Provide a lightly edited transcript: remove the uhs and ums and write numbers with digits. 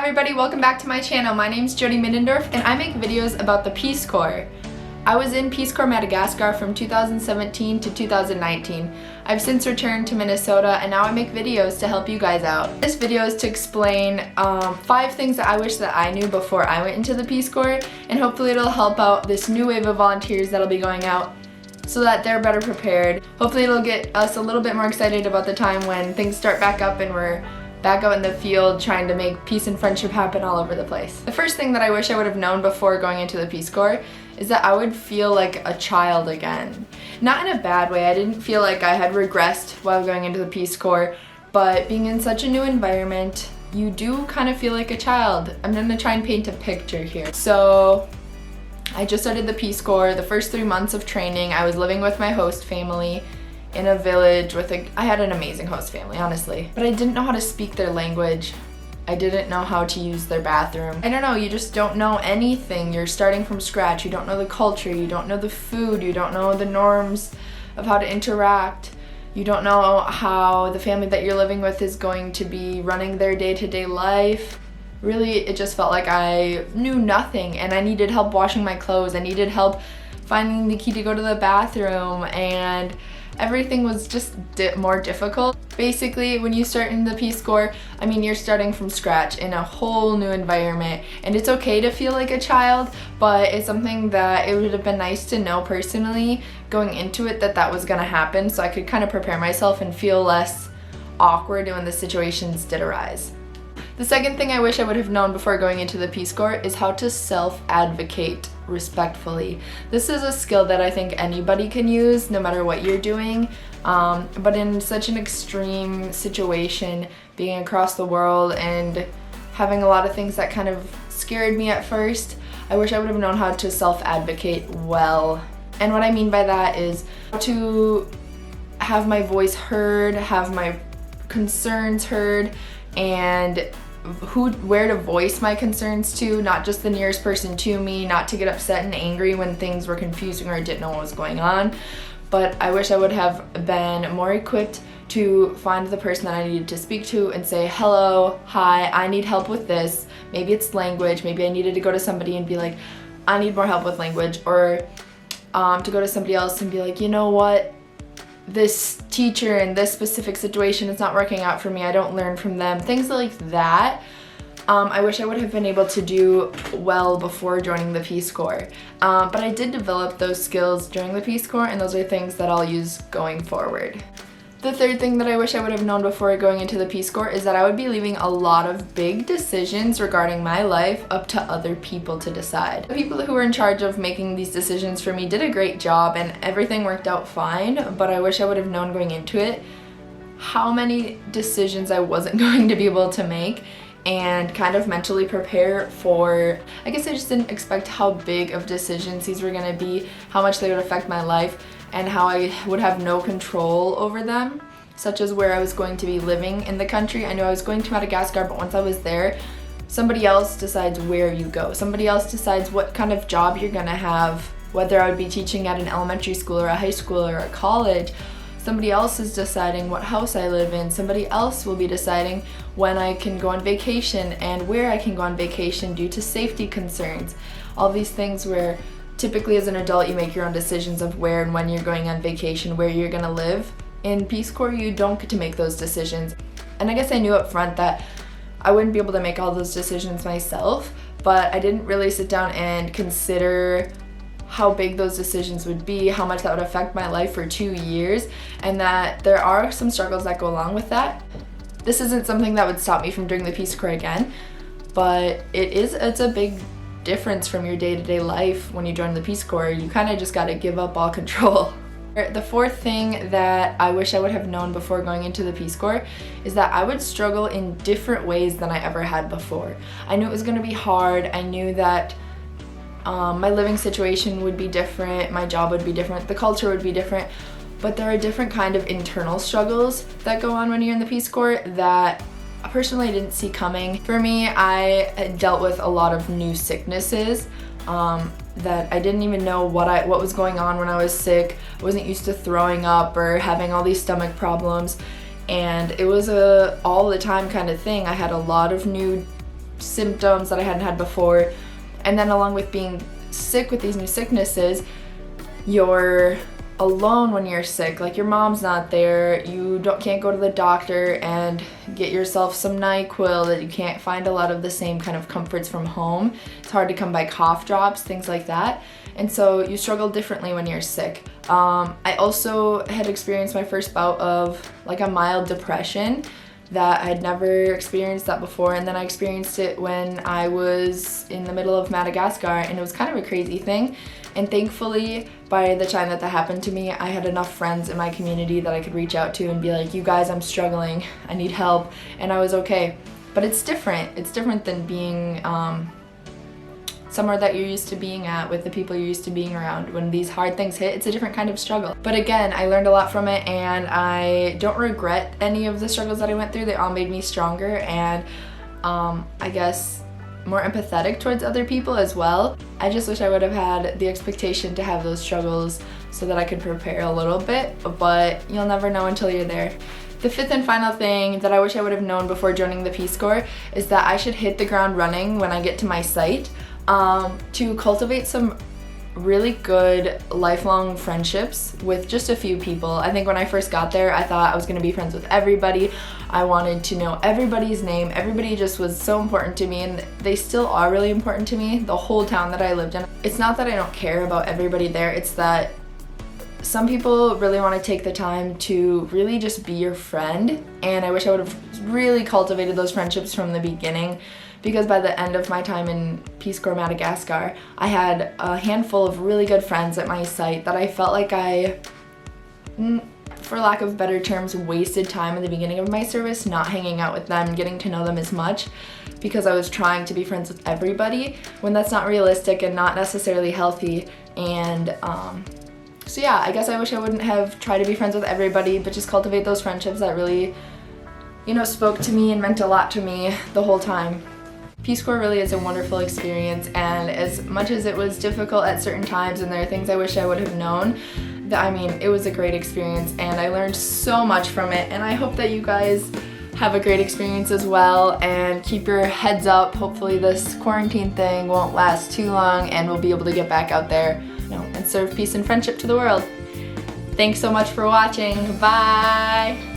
everybody, welcome back to my channel. My name's Jodi Middendorf and I make videos about the Peace Corps. I was in Peace Corps Madagascar from 2017 to 2019. I've since returned to Minnesota and now I make videos to help you guys out. This video is to explain 5 things that I wish that I knew before I went into the Peace Corps, and hopefully it'll help out this new wave of volunteers that'll be going out so that they're better prepared. Hopefully it'll get us a little bit more excited about the time when things start back up and we're back out in the field trying to make peace and friendship happen all over the place. The first thing that I wish I would have known before going into the Peace Corps is that I would feel like a child again. Not in a bad way. I didn't feel like I had regressed while going into the Peace Corps, but being in such a new environment, you do kind of feel like a child. I'm gonna try and paint a picture here. So I just started the Peace Corps. The first 3 months of training, I was living with my host family in a village with I had an amazing host family, honestly. But I didn't know how to speak their language. I didn't know how to use their bathroom. I don't know, you just don't know anything. You're starting from scratch. You don't know the culture, you don't know the food, you don't know the norms of how to interact. You don't know how the family that you're living with is going to be running their day-to-day life. Really, it just felt like I knew nothing and I needed help washing my clothes. I needed help finding the key to go to the bathroom, and everything was just more difficult. Basically, when you start in the Peace Corps, I mean, you're starting from scratch in a whole new environment, and it's okay to feel like a child, but it's something that it would have been nice to know personally going into it that was gonna happen, so I could kind of prepare myself and feel less awkward when the situations did arise. The second thing I wish I would have known before going into the Peace Corps is how to self-advocate respectfully. This is a skill that I think anybody can use no matter what you're doing, but in such an extreme situation, being across the world and having a lot of things that kind of scared me at first, I wish I would have known how to self-advocate well. And what I mean by that is to have my voice heard, have my concerns heard, and where to voice my concerns to, not just the nearest person to me, not to get upset and angry when things were confusing or I didn't know what was going on. But I wish I would have been more equipped to find the person that I needed to speak to and say, hello, hi, I need help with this. Maybe it's language, maybe I needed to go to somebody and be like, I need more help with language, or to go to somebody else and be like, you know what? This teacher in this specific situation is not working out for me, I don't learn from them, things like that. I wish I would have been able to do well before joining the Peace Corps. But I did develop those skills during the Peace Corps, and those are things that I'll use going forward. The third thing that I wish I would have known before going into the Peace Corps is that I would be leaving a lot of big decisions regarding my life up to other people to decide. The people who were in charge of making these decisions for me did a great job and everything worked out fine, but I wish I would have known going into it how many decisions I wasn't going to be able to make, and kind of mentally prepare for, I guess I just didn't expect how big of decisions these were gonna be, how much they would affect my life, and how I would have no control over them, such as where I was going to be living in the country. I knew I was going to Madagascar, but once I was there, somebody else decides where you go. Somebody else decides what kind of job you're gonna have, whether I would be teaching at an elementary school or a high school or a college. Somebody else is deciding what house I live in. Somebody else will be deciding when I can go on vacation and where I can go on vacation due to safety concerns. All these things where typically as an adult you make your own decisions of where and when you're going on vacation, where you're gonna live. In Peace Corps you don't get to make those decisions. And I guess I knew up front that I wouldn't be able to make all those decisions myself, but I didn't really sit down and consider how big those decisions would be, how much that would affect my life for 2 years, and that there are some struggles that go along with that. This isn't something that would stop me from doing the Peace Corps again, but it's a big difference from your day-to-day life when you join the Peace Corps. You kind of just got to give up all control. The fourth thing that I wish I would have known before going into the Peace Corps is that I would struggle in different ways than I ever had before. I knew it was going to be hard. I knew that my living situation would be different, my job would be different, the culture would be different, but there are different kind of internal struggles that go on when you're in the Peace Corps that I personally didn't see coming. For me, I dealt with a lot of new sicknesses that I didn't even know what was going on when I was sick. I wasn't used to throwing up or having all these stomach problems, and it was a all the time kind of thing. I had a lot of new symptoms that I hadn't had before. And then along with being sick with these new sicknesses, you're alone when you're sick. Like, your mom's not there, you can't go to the doctor and get yourself some NyQuil, that you can't find a lot of the same kind of comforts from home. It's hard to come by cough drops, things like that. And so you struggle differently when you're sick. I also had experienced my first bout of like a mild depression that I'd never experienced that before, and then I experienced it when I was in the middle of Madagascar, and it was kind of a crazy thing. And thankfully, by the time that happened to me, I had enough friends in my community that I could reach out to and be like, you guys, I'm struggling, I need help, and I was okay. But it's different. It's different than being somewhere that you're used to being at with the people you're used to being around. When these hard things hit, it's a different kind of struggle. But again, I learned a lot from it, and I don't regret any of the struggles that I went through. They all made me stronger and I guess more empathetic towards other people as well. I just wish I would have had the expectation to have those struggles so that I could prepare a little bit, but you'll never know until you're there. The fifth and final thing that I wish I would have known before joining the Peace Corps is that I should hit the ground running when I get to my site. To cultivate some really good lifelong friendships with just a few people. I think when I first got there, I thought I was going to be friends with everybody. I wanted to know everybody's name. Everybody just was so important to me, and they still are really important to me, the whole town that I lived in. It's not that I don't care about everybody there, it's that some people really want to take the time to really just be your friend, and I wish I would have really cultivated those friendships from the beginning, because by the end of my time in Peace Corps Madagascar, I had a handful of really good friends at my site that I felt like I, for lack of better terms, wasted time in the beginning of my service not hanging out with them, getting to know them as much, because I was trying to be friends with everybody when that's not realistic and not necessarily healthy. And so yeah, I guess I wish I wouldn't have tried to be friends with everybody, but just cultivate those friendships that really, spoke to me and meant a lot to me the whole time. Peace Corps really is a wonderful experience, and as much as it was difficult at certain times and there are things I wish I would have known, it was a great experience and I learned so much from it, and I hope that you guys have a great experience as well, and keep your heads up. Hopefully this quarantine thing won't last too long and we'll be able to get back out there, and serve peace and friendship to the world. Thanks so much for watching. Bye!